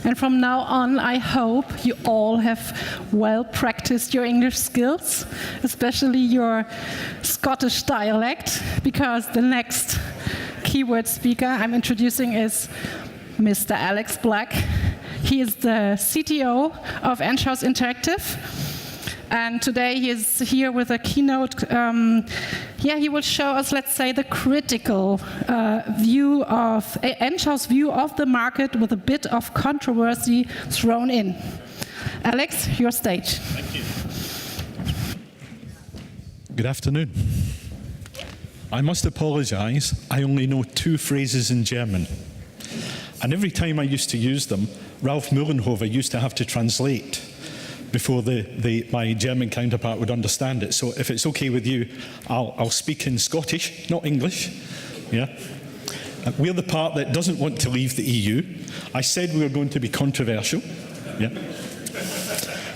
And from now on, I hope you all have well practiced your English skills, especially your Scottish dialect, because the next keyword speaker I'm introducing is Mr. Alex Black. He is the CTO of Enghouse Interactive. And today he is here with a keynote. He will show us, let's say, the critical view of Enghouse view of the market with a bit of controversy thrown in. Alex, your stage. Thank you. Good afternoon. I must apologize. I only know 2 phrases in German. And every time I used to use them, Ralph Muhlenhofer used to have to translate before my German counterpart would understand it. So if it's okay with you, I'll speak in Scottish, not English. Yeah. We're the part that doesn't want to leave the EU. I said we were going to be controversial. Yeah.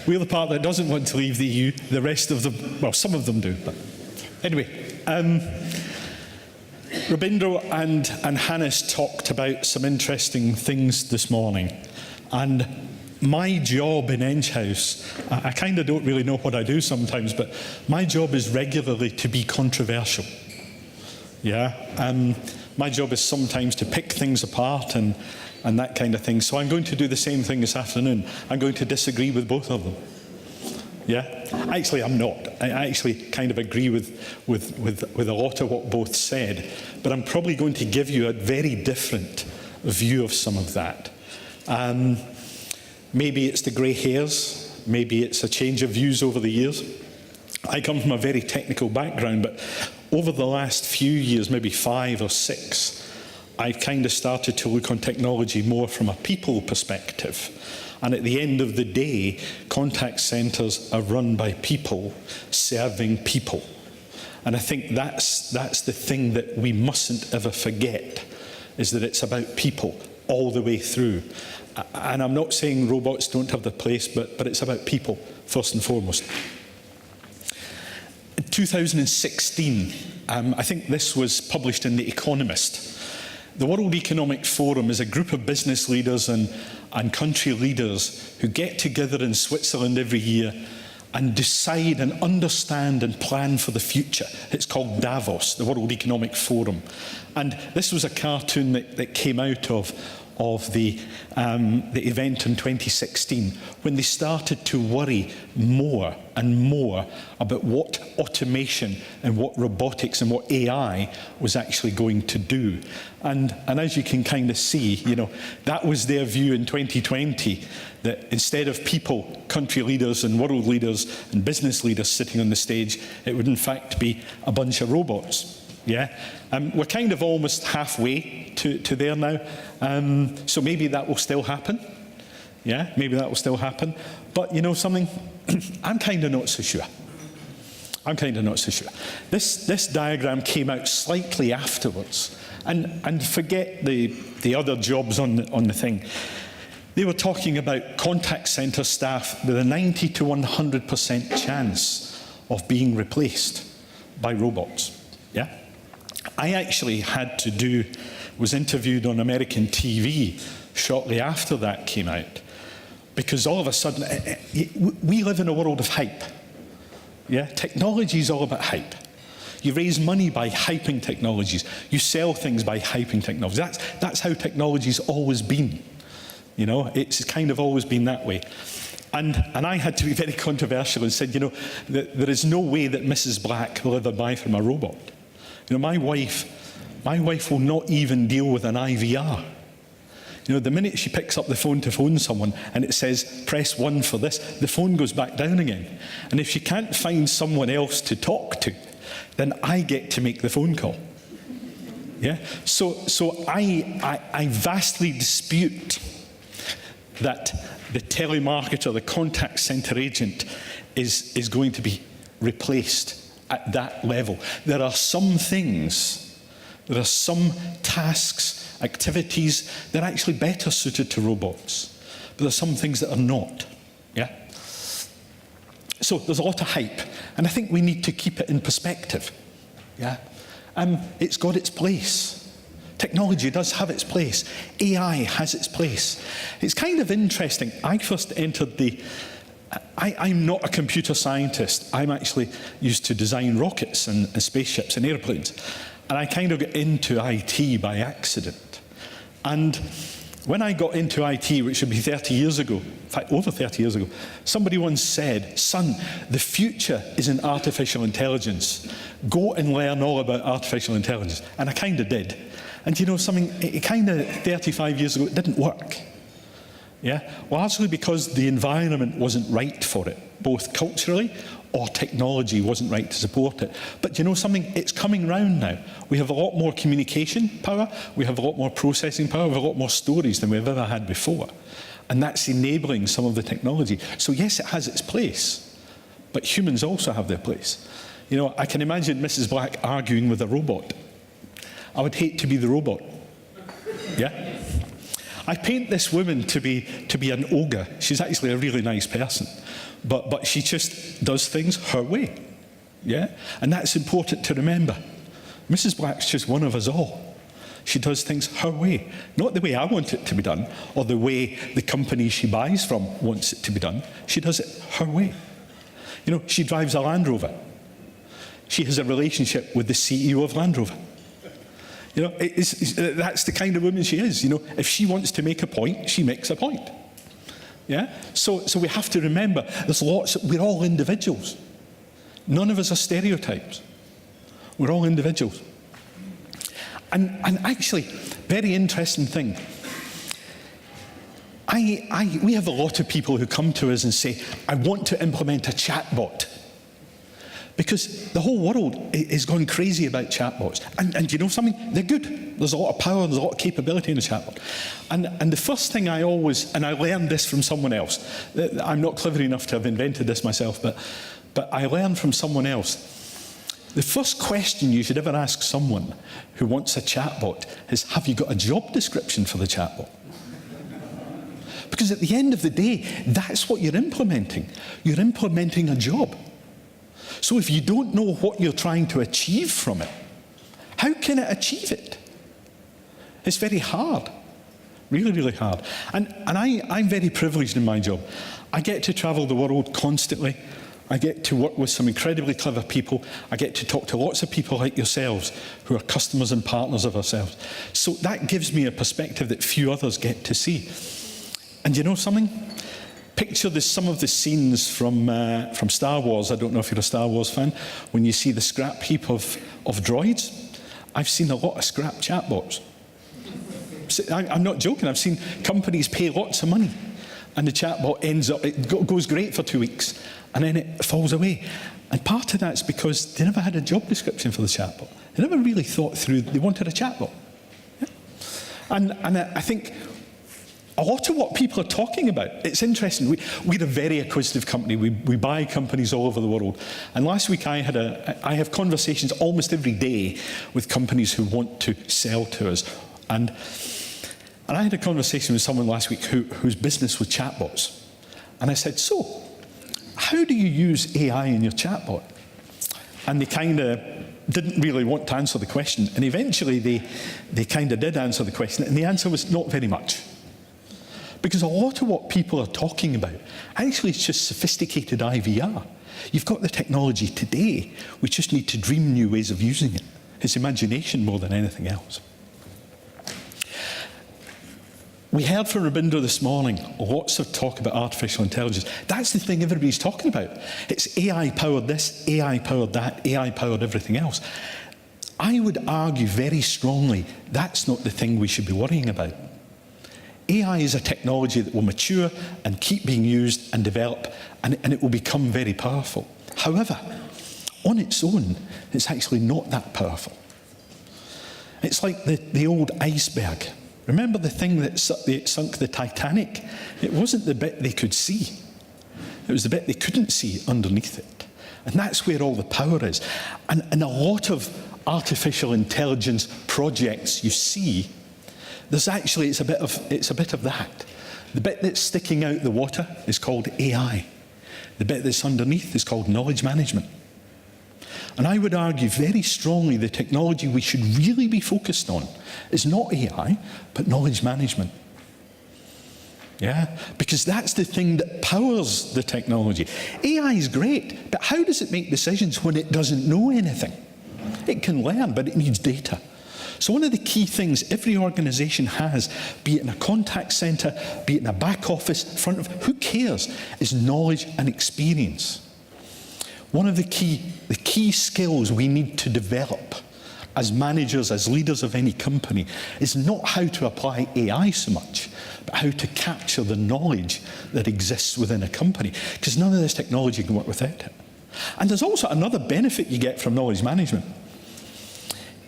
We're the part that doesn't want to leave the EU. The rest of them, well, some of them do. But anyway, Rabindra and Hannes talked about some interesting things this morning. And my job in Enghouse, I kind of don't really know what I do sometimes, but my job is regularly to be controversial. Yeah, my job is sometimes to pick things apart and that kind of thing. So I'm going to do the same thing this afternoon. I'm going to disagree with both of them. Yeah, actually I'm not. I actually kind of agree with a lot of what both said, but I'm probably going to give you a very different view of some of that. Maybe it's the grey hairs, maybe it's a change of views over the years. I come from a very technical background, but over the last few years, maybe 5 or 6, I've kind of started to look on technology more from a people perspective. And at the end of the day, contact centres are run by people serving people. And I think that's the thing that we mustn't ever forget, is that it's about people all the way through. And I'm not saying robots don't have their place, but it's about people, first and foremost. In 2016, I think this was published in The Economist. The World Economic Forum is a group of business leaders and country leaders who get together in Switzerland every year and decide and understand and plan for the future. It's called Davos, the World Economic Forum. And this was a cartoon that came out of the event in 2016, when they started to worry more and more about what automation and what robotics and what AI was actually going to do. And as you can kind of see, you know, that was their view in 2020, that instead of people, country leaders and world leaders and business leaders sitting on the stage, it would in fact be a bunch of robots. Yeah, we're kind of almost halfway to there now, so maybe that will still happen. Yeah, maybe that will still happen. But you know something, I'm kind of not so sure. I'm kind of not so sure. This diagram came out slightly afterwards, and forget the other jobs on the thing. They were talking about contact centre staff with a 90 to 100% chance of being replaced by robots. Yeah. I actually was interviewed on American TV shortly after that came out, because all of a sudden, we live in a world of hype. Yeah, technology is all about hype. You raise money by hyping technologies. You sell things by hyping technologies. That's how technology's always been. You know, it's kind of always been that way. And I had to be very controversial and said, you know, there is no way that Mrs. Black will ever buy from a robot. You know, my wife will not even deal with an IVR. You know, the minute she picks up the phone to phone someone and it says, press 1 for this, the phone goes back down again. And if she can't find someone else to talk to, then I get to make the phone call. Yeah? So I vastly dispute that the telemarketer, the contact center agent, is going to be replaced at that level. There are some things, there are some tasks, activities that are actually better suited to robots, but there are some things that are not. Yeah. So there's a lot of hype, and I think we need to keep it in perspective. Yeah. It's got its place. Technology does have its place. AI has its place. It's kind of interesting. I first entered I'm not a computer scientist. I'm actually used to design rockets and spaceships and airplanes. And I kind of got into IT by accident. And when I got into IT, which would be 30 years ago, in fact, over 30 years ago, somebody once said, "Son, the future is in artificial intelligence. Go and learn all about artificial intelligence." And I kind of did. And you know something, it kind of 35 years ago, it didn't work. Yeah, largely because the environment wasn't right for it, both culturally or technology wasn't right to support it. But you know something, it's coming round now. We have a lot more communication power, we have a lot more processing power, we have a lot more stories than we've ever had before. And that's enabling some of the technology. So yes, it has its place, but humans also have their place. You know, I can imagine Mrs. Black arguing with a robot. I would hate to be the robot. Yeah? I paint this woman to be an ogre. She's actually a really nice person, but she just does things her way, yeah? And that's important to remember. Mrs. Black's just one of us all. She does things her way, not the way I want it to be done, or the way the company she buys from wants it to be done. She does it her way. You know, she drives a Land Rover. She has a relationship with the CEO of Land Rover. You know, that's the kind of woman she is. You know, if she wants to make a point, she makes a point. Yeah? So we have to remember, we're all individuals. None of us are stereotypes. We're all individuals. And actually, very interesting thing. We have a lot of people who come to us and say, "I want to implement a chatbot." Because the whole world is going crazy about chatbots. And you know something? They're good. There's a lot of power, there's a lot of capability in a chatbot. And the first thing I learned this from someone else. I'm not clever enough to have invented this myself, but I learned from someone else. The first question you should ever ask someone who wants a chatbot is, have you got a job description for the chatbot? Because at the end of the day, that's what you're implementing. You're implementing a job. So if you don't know what you're trying to achieve from it, how can it achieve it? It's very hard, really, really hard. And I'm very privileged in my job. I get to travel the world constantly. I get to work with some incredibly clever people. I get to talk to lots of people like yourselves who are customers and partners of ourselves. So that gives me a perspective that few others get to see. And you know something? Picture some of the scenes from Star Wars. I don't know if you're a Star Wars fan. When you see the scrap heap of droids, I've seen a lot of scrap chatbots. I'm not joking. I've seen companies pay lots of money, and the chatbot goes great for 2 weeks, and then it falls away. And part of that's because they never had a job description for the chatbot. They never really thought through. They wanted a chatbot. Yeah? And I think a lot of what people are talking about, it's interesting. We're a very acquisitive company. We buy companies all over the world. And last week I have conversations almost every day with companies who want to sell to us. And I had a conversation with someone last week whose business was chatbots. And I said, "So, how do you use AI in your chatbot?" And they kind of didn't really want to answer the question. And eventually they kind of did answer the question. And the answer was not very much. Because a lot of what people are talking about, actually it's just sophisticated IVR. You've got the technology today, we just need to dream new ways of using it. It's imagination more than anything else. We heard from Rubinder this morning, lots of talk about artificial intelligence. That's the thing everybody's talking about. It's AI-powered this, AI-powered that, AI-powered everything else. I would argue very strongly that's not the thing we should be worrying about. AI is a technology that will mature and keep being used and develop, and it will become very powerful. However, on its own, it's actually not that powerful. It's like the old iceberg. Remember the thing that sunk the Titanic? It wasn't the bit they could see. It was the bit they couldn't see underneath it. And that's where all the power is. And a lot of artificial intelligence projects you see, it's a bit of that. The bit that's sticking out the water is called AI. The bit that's underneath is called knowledge management. And I would argue very strongly the technology we should really be focused on is not AI, but knowledge management. Yeah, because that's the thing that powers the technology. AI is great, but how does it make decisions when it doesn't know anything? It can learn, but it needs data. So one of the key things every organization has, be it in a contact center, be it in a back office, front of, who cares, is knowledge and experience. One of the key skills we need to develop as managers, as leaders of any company, is not how to apply AI so much, but how to capture the knowledge that exists within a company. Because none of this technology can work without it. And there's also another benefit you get from knowledge management.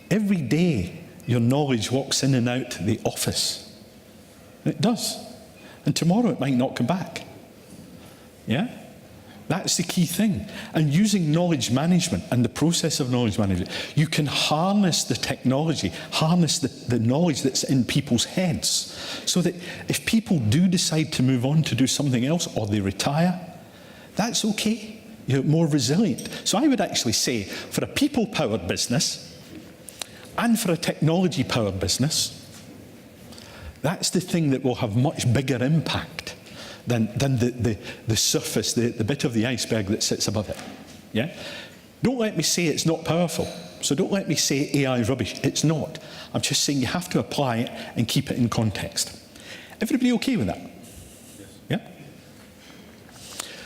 Every day, your knowledge walks in and out the office. It does. And tomorrow it might not come back. Yeah? That's the key thing. And using knowledge management and the process of knowledge management, you can harness the technology, harness the knowledge that's in people's heads, so that if people do decide to move on to do something else or they retire, that's okay. You're more resilient. So I would actually say for a people-powered business and for a technology-powered business, that's the thing that will have much bigger impact than the surface, the bit of the iceberg that sits above it. Yeah? Don't let me say it's not powerful. So don't let me say AI is rubbish. It's not. I'm just saying you have to apply it and keep it in context. Everybody okay with that? Yeah?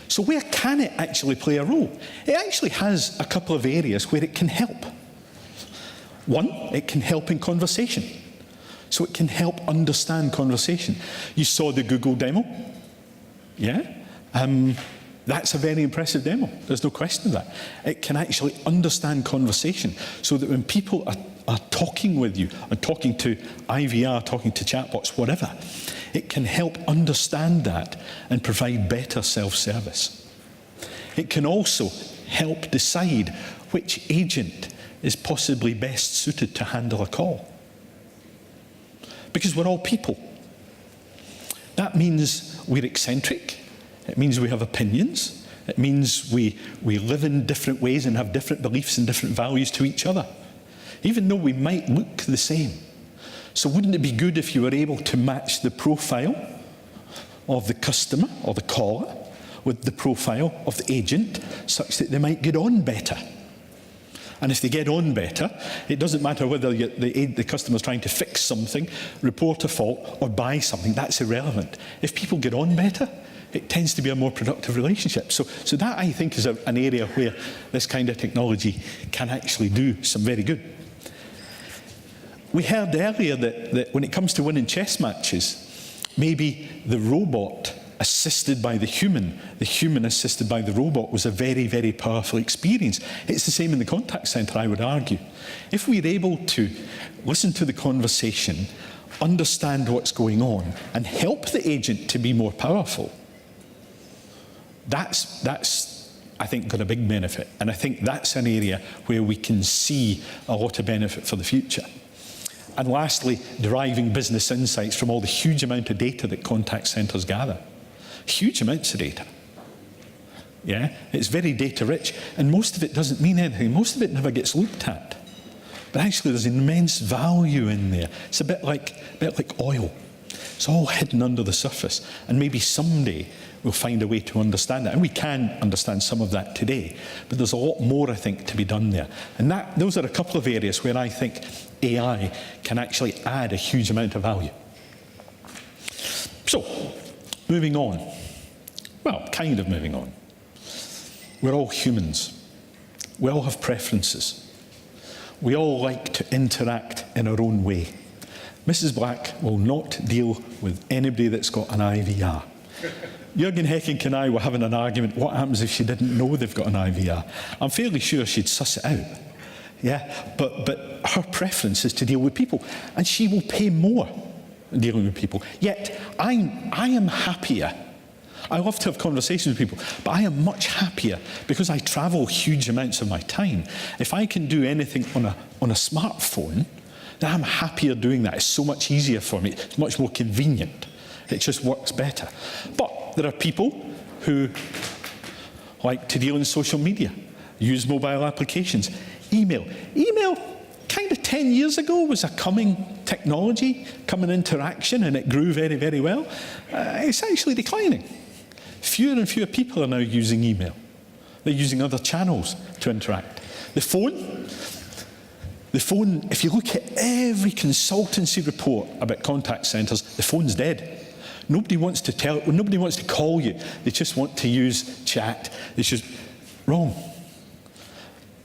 So where can it actually play a role? It actually has a couple of areas where it can help. One, it can help in conversation. So it can help understand conversation. You saw the Google demo. Yeah? That's a very impressive demo. There's no question of that. It can actually understand conversation so that when people are talking with you, or talking to IVR, talking to chatbots, whatever, it can help understand that and provide better self-service. It can also help decide which agent is possibly best suited to handle a call. Because we're all people. That means we're eccentric. It means we have opinions. It means we live in different ways and have different beliefs and different values to each other, even though we might look the same. So wouldn't it be good if you were able to match the profile of the customer or the caller with the profile of the agent such that they might get on better? And if they get on better, it doesn't matter whether the customer's trying to fix something, report a fault, or buy something. That's irrelevant. If people get on better, it tends to be a more productive relationship. So that, I think, is an area where this kind of technology can actually do some very good. We heard earlier that when it comes to winning chess matches, maybe the robot assisted by the human assisted by the robot was a very, very powerful experience. It's the same in the contact center, I would argue. If we're able to listen to the conversation, understand what's going on, and help the agent to be more powerful, that's I think, got a big benefit. And I think that's an area where we can see a lot of benefit for the future. And lastly, deriving business insights from all the huge amount of data that contact centers gather. Huge amounts of data. Yeah, it's very data rich, and most of it doesn't mean anything. Most of it never gets looked at. But actually there's immense value in there. It's a bit like oil. It's all hidden under the surface, and maybe someday we'll find a way to understand that. And we can understand some of that today, but there's a lot more, I think, to be done there. And those are a couple of areas where I think AI can actually add a huge amount of value. So, moving on. Well, kind of moving on. We're all humans. We all have preferences. We all like to interact in our own way. Mrs. Black will not deal with anybody that's got an IVR. Jürgen Hecking and I were having an argument, what happens if she didn't know they've got an IVR? I'm fairly sure she'd suss it out. Yeah, but her preference is to deal with people, and she will pay more dealing with people. Yet, I am happier. I love to have conversations with people, but I am much happier because I travel huge amounts of my time. If I can do anything on a smartphone, then I'm happier doing that. It's so much easier for me. It's much more convenient. It just works better. But there are people who like to deal in social media. use mobile applications. Email. Email, kind of 10 years ago, was a coming technology, coming interaction, and it grew very, very well. It's actually declining. Fewer and fewer people are now using email. They're using other channels to interact. The phone, if you look at every consultancy report about contact centres, the phone's dead. Nobody wants to call you. They just want to use chat. It's just wrong.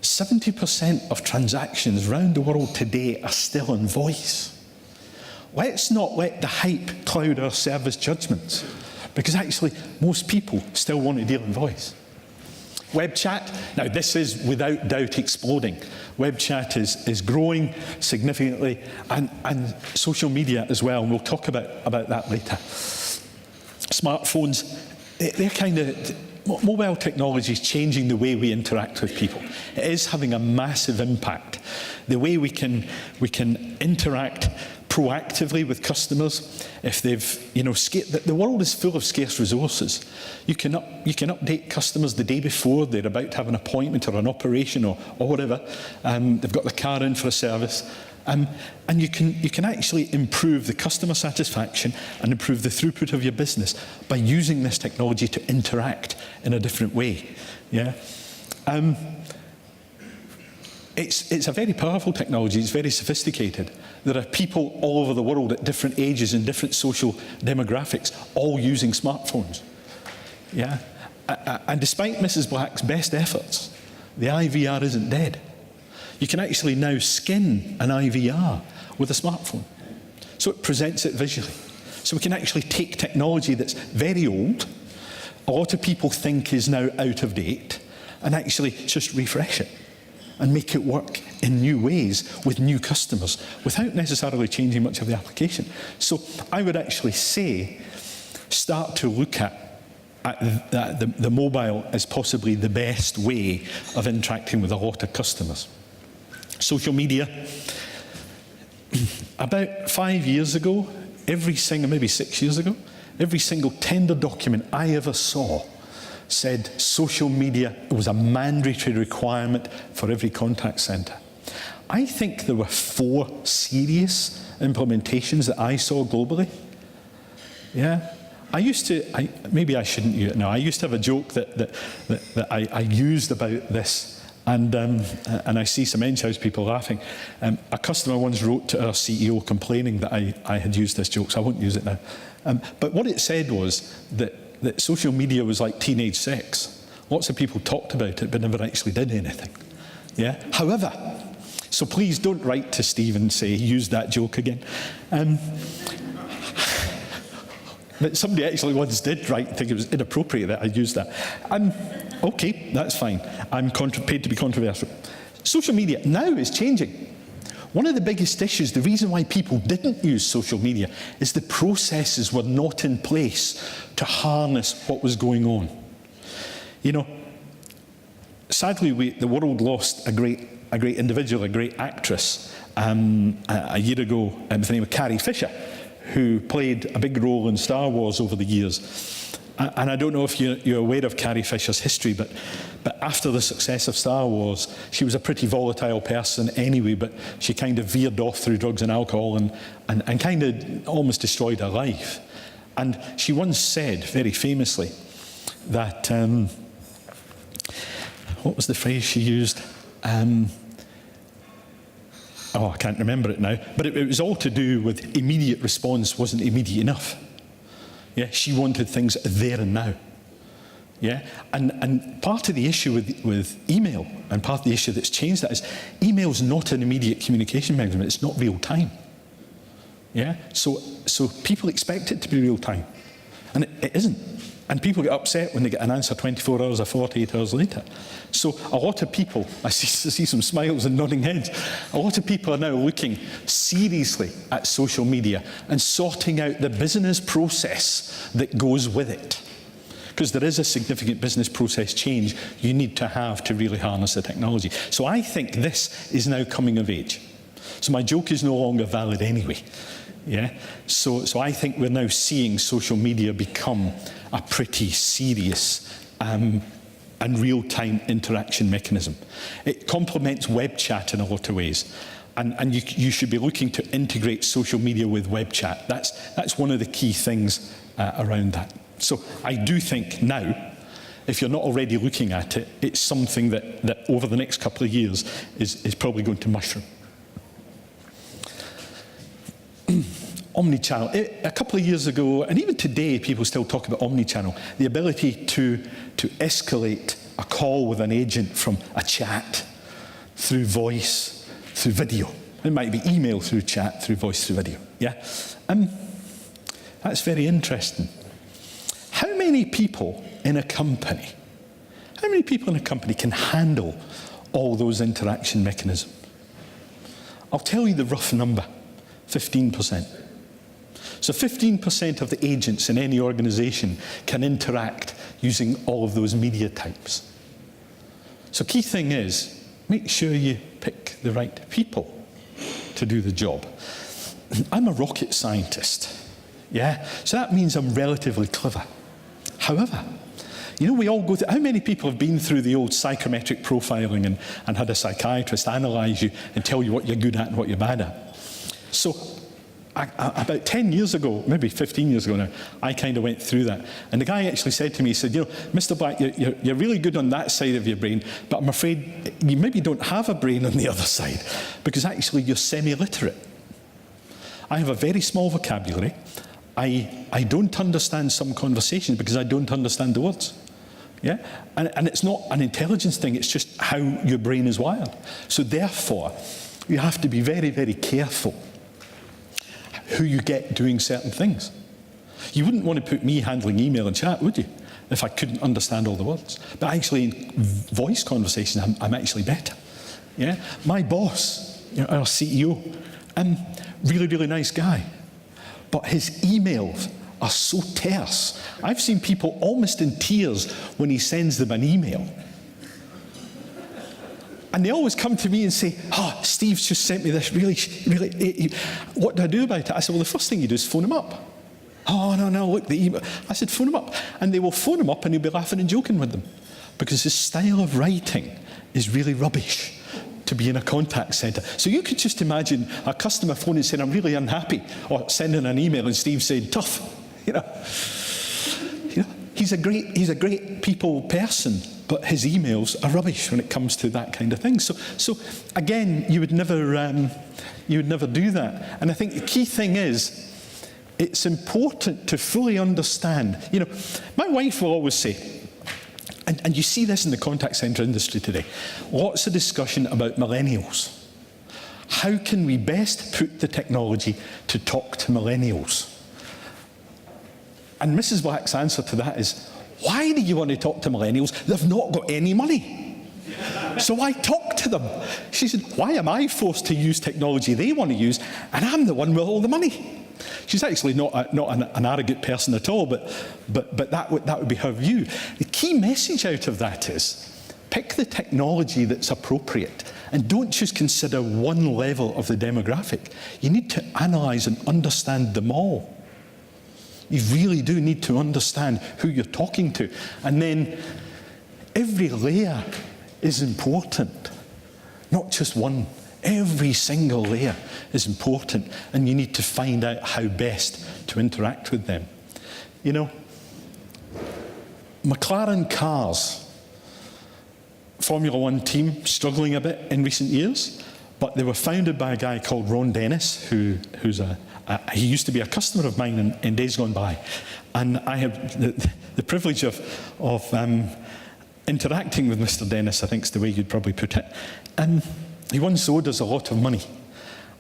70% of transactions around the world today are still in voice. Let's not let the hype cloud our service judgments, because actually most people still want to deal in voice. Web chat, now this is without doubt exploding. Web chat is growing significantly, and social media as well, and we'll talk about that later. Smartphones, they're kind of, mobile technology is changing the way we interact with people. It is having a massive impact. The way we can interact proactively with customers. If they've, the world is full of scarce resources. You can update customers the day before they're about to have an appointment or an operation or whatever. They've got the car in for a service. And you can actually improve the customer satisfaction and improve the throughput of your business by using this technology to interact in a different way. Yeah. It's a very powerful technology. It's very sophisticated. There are people all over the world at different ages and different social demographics, all using smartphones. Yeah, and despite Mrs. Black's best efforts, the IVR isn't dead. You can actually now skin an IVR with a smartphone, so it presents it visually. So we can actually take technology that's very old, a lot of people think is now out of date, and actually just refresh it and make it work in new ways with new customers without necessarily changing much of the application. So I would actually say, start to look at the mobile as possibly the best way of interacting with a lot of customers. Social media. About 5 years ago, maybe 6 years ago, every single tender document I ever saw said social media was a mandatory requirement for every contact centre. I think there were 4 serious implementations that I saw globally. Yeah. Maybe I shouldn't use it now. I used to have a joke that I used about this, and I see some Enghouse people laughing. A customer once wrote to our CEO complaining that I had used this joke, so I won't use it now. But what it said was that social media was like teenage sex. Lots of people talked about it, but never actually did anything. Yeah. However, so please don't write to Steve and say, use that joke again. But somebody actually once did write and think it was inappropriate that I used that. Okay, that's fine. I'm paid to be controversial. Social media now is changing. One of the biggest issues, the reason why people didn't use social media, is the processes were not in place to harness what was going on. Sadly, the world lost a great individual, a great actress, a year ago, by the name of Carrie Fisher, who played a big role in Star Wars over the years. And I don't know if you're aware of Carrie Fisher's history, but after the success of Star Wars, she was a pretty volatile person anyway, but she kind of veered off through drugs and alcohol and kind of almost destroyed her life. And she once said, very famously, that, what was the phrase she used? I can't remember it now, but it was all to do with immediate response wasn't immediate enough. Yeah, she wanted things there and now. Yeah, and part of the issue with email, and part of the issue that's changed that, is email's not an immediate communication mechanism. It's not real time. Yeah, so people expect it to be real time, and it isn't. And people get upset when they get an answer 24 hours or 48 hours later. So a lot of people, I see some smiles and nodding heads, a lot of people are now looking seriously at social media and sorting out the business process that goes with it. Because there is a significant business process change you need to have to really harness the technology. So I think this is now coming of age. So my joke is no longer valid anyway. Yeah. So I think we're now seeing social media become a pretty serious and real-time interaction mechanism. It complements web chat in a lot of ways. And you should be looking to integrate social media with web chat. That's one of the key things around that. So I do think now, if you're not already looking at it, it's something that over the next couple of years is probably going to mushroom. Omnichannel. A couple of years ago, and even today, people still talk about omnichannel. The ability to escalate a call with an agent from a chat through voice, through video. It might be email through chat, through voice, through video. Yeah, that's very interesting. How many people in a company? How many people in a company can handle all those interaction mechanisms? I'll tell you the rough number: 15%. So 15% of the agents in any organization can interact using all of those media types. So key thing is, make sure you pick the right people to do the job. I'm a rocket scientist, yeah? So that means I'm relatively clever. However, you know, we all go through, how many people have been through the old psychometric profiling and had a psychiatrist analyze you and tell you what you're good at and what you're bad at? So about 10 years ago, maybe 15 years ago now, I kind of went through that. And the guy actually said to me, he said, you know, Mr. Black, you're really good on that side of your brain, but I'm afraid you maybe don't have a brain on the other side, because actually you're semi-literate. I have a very small vocabulary. I don't understand some conversations because I don't understand the words. Yeah? And it's not an intelligence thing, it's just how your brain is wired. So therefore, you have to be very, very careful who you get doing certain things. You wouldn't want to put me handling email and chat, would you? If I couldn't understand all the words. But actually, in voice conversations, I'm actually better. Yeah? My boss, you know, our CEO, really, really nice guy. But his emails are so terse. I've seen people almost in tears when he sends them an email. And they always come to me and say, oh, Steve's just sent me this really, what do I do about it? I said, well, the first thing you do is phone him up. Oh, no, look, the email. I said, phone him up. And they will phone him up and he'll be laughing and joking with them. Because his style of writing is really rubbish to be in a contact centre. So you could just imagine a customer phoning saying, I'm really unhappy, or sending an email and Steve saying, tough. You know, he's a great people person, but his emails are rubbish when it comes to that kind of thing. So again, you would never do that. And I think the key thing is, it's important to fully understand. You know, my wife will always say, and you see this in the contact centre industry today, lots of discussion about millennials. How can we best put the technology to talk to millennials? And Mrs. Black's answer to that is, why do you want to talk to millennials? They've not got any money. So why talk to them? She said, why am I forced to use technology they want to use, and I'm the one with all the money? She's actually not an arrogant person at all, but that would be her view. The key message out of that is, pick the technology that's appropriate, and don't just consider one level of the demographic. You need to analyse and understand them all. You really do need to understand who you're talking to. And then every layer is important, not just one. Every single layer is important, and you need to find out how best to interact with them. You know, McLaren cars, Formula One team, struggling a bit in recent years, but they were founded by a guy called Ron Dennis, who's he used to be a customer of mine in days gone by. And I have the privilege of interacting with Mr. Dennis, I think is the way you'd probably put it. He once owed us a lot of money.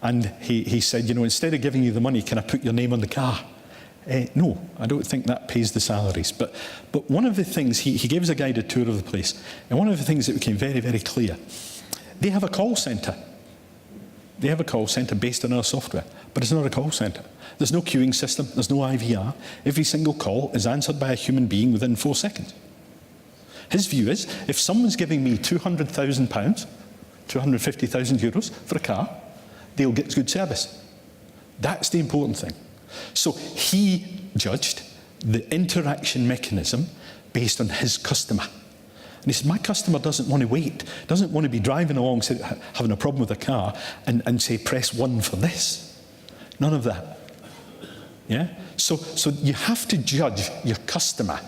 And he said, you know, instead of giving you the money, can I put your name on the car? No, I don't think that pays the salaries. But one of the things, he gave us a guided tour of the place. And one of the things that became very, very clear, they have a call centre. They have a call centre based on our software, but it's not a call centre. There's no queuing system, there's no IVR. Every single call is answered by a human being within 4 seconds. His view is, if someone's giving me £200,000, €250,000 for a car, they'll get good service. That's the important thing. So he judged the interaction mechanism based on his customer. And he said, my customer doesn't want to wait, doesn't want to be driving along, having a problem with a car, and say, press 1 for this. None of that. Yeah? So you have to judge your customer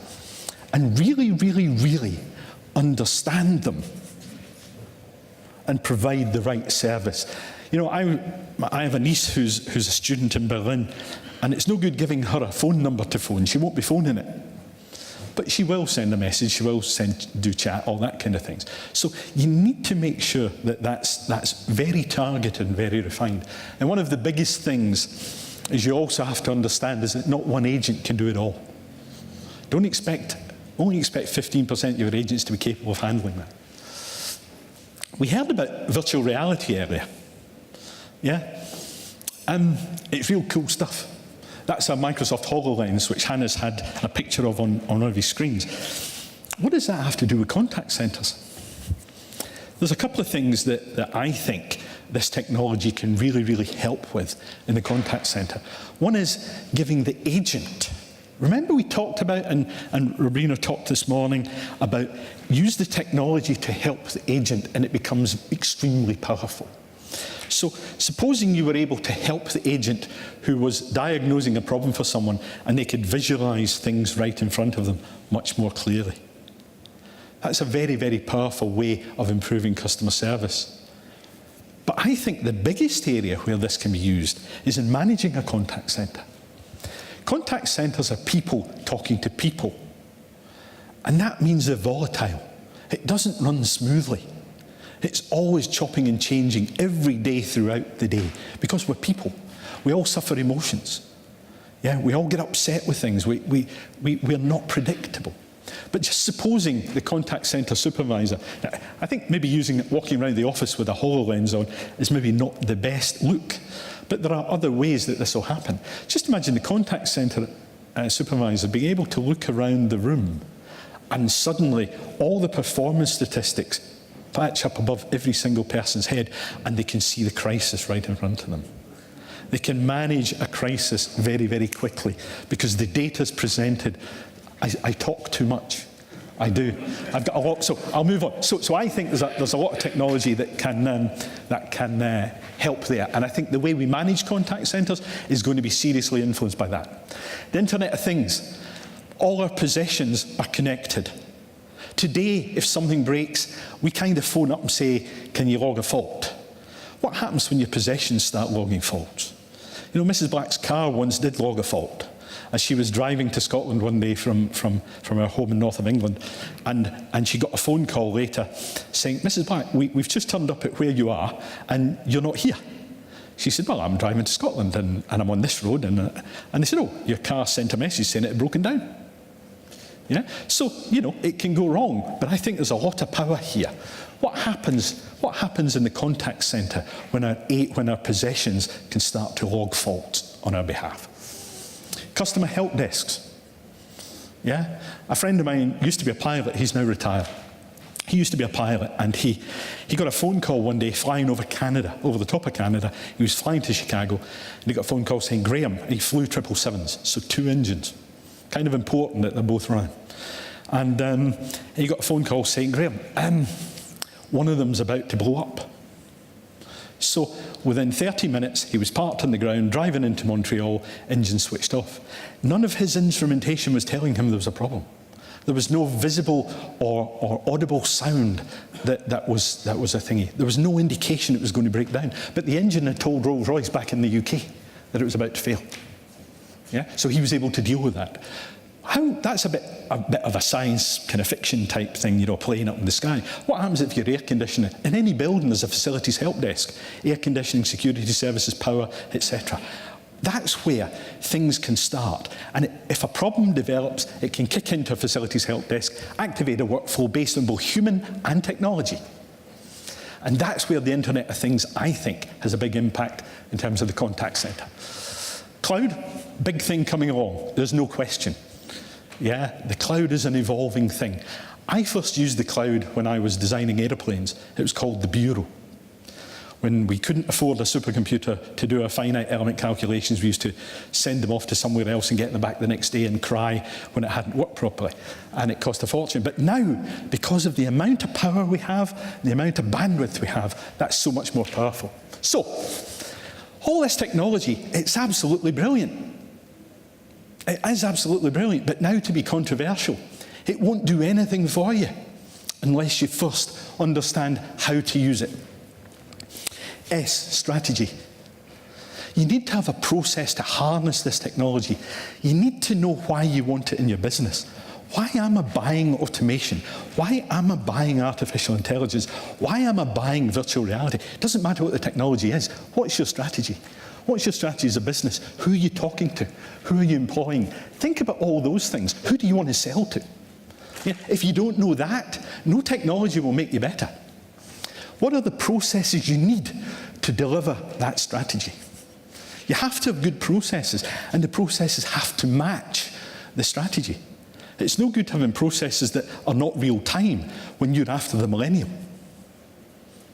and really, really, really understand them and provide the right service. You know, I have a niece who's a student in Berlin, and it's no good giving her a phone number to phone. She won't be phoning it. But she will send a message, she will do chat, all that kind of things. So you need to make sure that that's very targeted and very refined. And one of the biggest things is you also have to understand is that not one agent can do it all. Only expect 15% of your agents to be capable of handling that. We heard about virtual reality earlier. Yeah? It's real cool stuff. That's a Microsoft HoloLens, which Hannah's had a picture of on one of his screens. What does that have to do with contact centres? There's a couple of things that I think this technology can really, really help with in the contact centre. One is giving the agent. Remember we talked about, and Robrina talked this morning, about use the technology to help the agent and it becomes extremely powerful. So supposing you were able to help the agent who was diagnosing a problem for someone and they could visualize things right in front of them much more clearly. That's a very, very powerful way of improving customer service. But I think the biggest area where this can be used is in managing a contact centre. Contact centres are people talking to people. And that means they're volatile. It doesn't run smoothly. It's always chopping and changing every day throughout the day because we're people. We all suffer emotions. Yeah, we all get upset with things. We're not predictable. But just supposing the contact centre supervisor, I think maybe walking around the office with a HoloLens on is maybe not the best look. But there are other ways that this will happen. Just imagine the contact centre supervisor being able to look around the room and suddenly all the performance statistics patch up above every single person's head and they can see the crisis right in front of them. They can manage a crisis very, very quickly because the data is presented. I talk too much. I do. I've got a lot, so I'll move on. So I think there's a lot of technology that can help there. And I think the way we manage contact centres is going to be seriously influenced by that. The Internet of Things. All our possessions are connected. Today, if something breaks, we kind of phone up and say, can you log a fault? What happens when your possessions start logging faults? You know, Mrs. Black's car once did log a fault as she was driving to Scotland one day from her home in north of England, and she got a phone call later saying, Mrs. Black, we've just turned up at where you are and you're not here. She said, well, I'm driving to Scotland and I'm on this road. And they said, oh, your car sent a message saying it had broken down. Yeah? So, you know, it can go wrong, but I think there's a lot of power here. What happens in the contact centre when our possessions can start to log faults on our behalf? Customer help desks. Yeah? A friend of mine used to be a pilot, he's now retired. He used to be a pilot and he got a phone call one day flying over Canada, over the top of Canada. He was flying to Chicago and he got a phone call saying, Graham, he flew 777s, so 2 engines. Kind of important that they're both running. And he got a phone call saying, Graham, one of them's about to blow up. So within 30 minutes, he was parked on the ground, driving into Montreal, engine switched off. None of his instrumentation was telling him there was a problem. There was no visible or audible sound that was a thingy. There was no indication it was going to break down. But the engine had told Rolls-Royce back in the UK that it was about to fail. Yeah? So he was able to deal with that. That's a bit of a science kind of fiction type thing, you know, playing up in the sky. What happens if your air conditioner, in any building there's a facilities help desk, air conditioning, security services, power, etc. That's where things can start. And if a problem develops, it can kick into a facilities help desk, activate a workflow based on both human and technology. And that's where the Internet of Things, I think, has a big impact in terms of the contact centre. Cloud, big thing coming along, there's no question. Yeah, the cloud is an evolving thing. I first used the cloud when I was designing aeroplanes. It was called the Bureau. When we couldn't afford a supercomputer to do our finite element calculations, we used to send them off to somewhere else and get them back the next day and cry when it hadn't worked properly. And it cost a fortune. But now, because of the amount of power we have, the amount of bandwidth we have, that's so much more powerful. So, all this technology, it's absolutely brilliant. It is absolutely brilliant, but now to be controversial, it won't do anything for you unless you first understand how to use it. S, strategy. You need to have a process to harness this technology. You need to know why you want it in your business. Why am I buying automation? Why am I buying artificial intelligence? Why am I buying virtual reality? It doesn't matter what the technology is. What's your strategy? What's your strategy as a business? Who are you talking to? Who are you employing? Think about all those things. Who do you want to sell to? Yeah, if you don't know that, no technology will make you better. What are the processes you need to deliver that strategy? You have to have good processes, and the processes have to match the strategy. It's no good having processes that are not real time when you're after the millennium.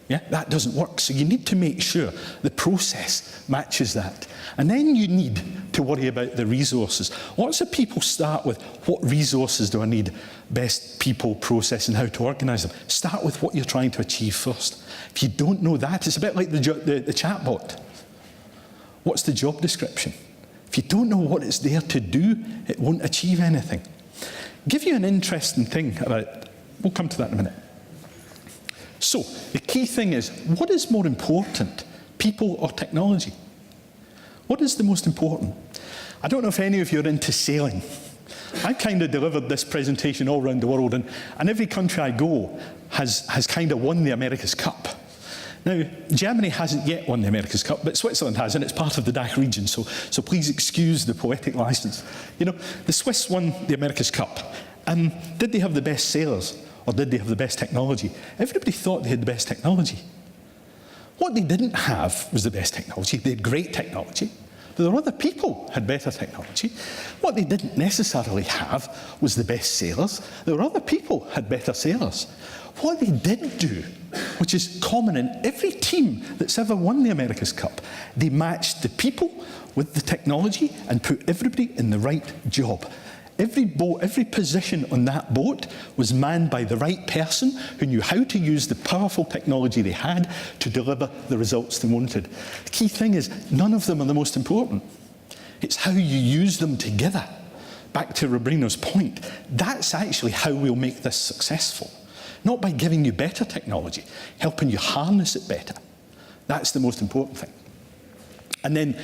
Yeah, that doesn't work. So you need to make sure the process matches that. And then you need to worry about the resources. Lots of people start with, what resources do I need? Best people, process, and how to organize them. Start with what you're trying to achieve first. If you don't know that, it's a bit like the chatbot. What's the job description? If you don't know what it's there to do, it won't achieve anything. Give you an interesting thing about, we'll come to that in a minute. So, the key thing is, what is more important, people or technology? What is the most important? I don't know if any of you are into sailing. I've kind of delivered this presentation all around the world, and every country I go has kind of won the America's Cup. Now, Germany hasn't yet won the America's Cup, but Switzerland has, and it's part of the DACH region, so please excuse the poetic license. You know, the Swiss won the America's Cup. Did they have the best sailors? Or did they have the best technology? Everybody thought they had the best technology. What they didn't have was the best technology. They had great technology. But there were other people who had better technology. What they didn't necessarily have was the best sailors. There were other people who had better sailors. What they did do, which is common in every team that's ever won the America's Cup, they matched the people with the technology and put everybody in the right job. Every boat, every position on that boat was manned by the right person who knew how to use the powerful technology they had to deliver the results they wanted. The key thing is, none of them are the most important. It's how you use them together. Back to Robrino's point, that's actually how we'll make this successful. Not by giving you better technology, helping you harness it better. That's the most important thing. And then,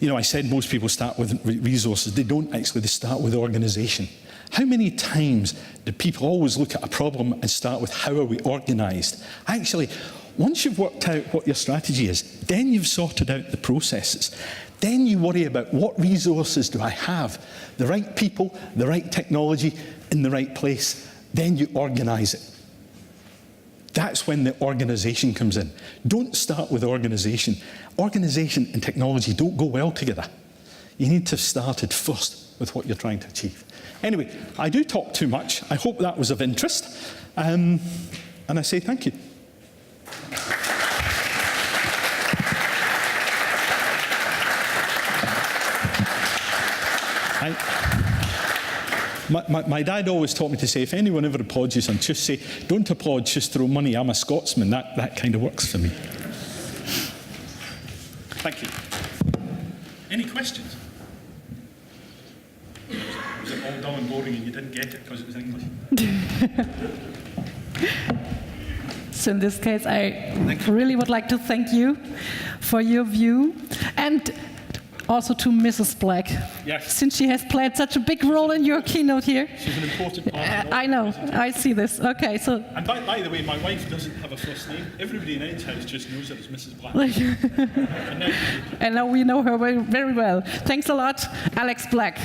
you know, I said most people start with resources. They don't actually, they start with organization. How many times do people always look at a problem and start with how are we organized? Actually, once you've worked out what your strategy is, then you've sorted out the processes. Then you worry about what resources do I have? The right people, the right technology, in the right place. Then you organize it. That's when the organization comes in. Don't start with organization. Organization and technology don't go well together. You need to have started first with what you're trying to achieve. Anyway, I do talk too much. I hope that was of interest. And I say thank you. My dad always taught me to say, if anyone ever applauds you, son, just say, don't applaud, just throw money. I'm a Scotsman. That kind of works for me. Thank you. Any questions? Was it all dull and boring and you didn't get it because it was English? So in this case, I really would like to thank you for your view. And also to Mrs. Black, yes, since she has played such a big role in your keynote here. She's an important part. I know, I see this. Okay, so. And by the way, my wife doesn't have a first name. Everybody in Enghouse just knows her as Mrs. Black. And now we know her very, very well. Thanks a lot, Alex Black.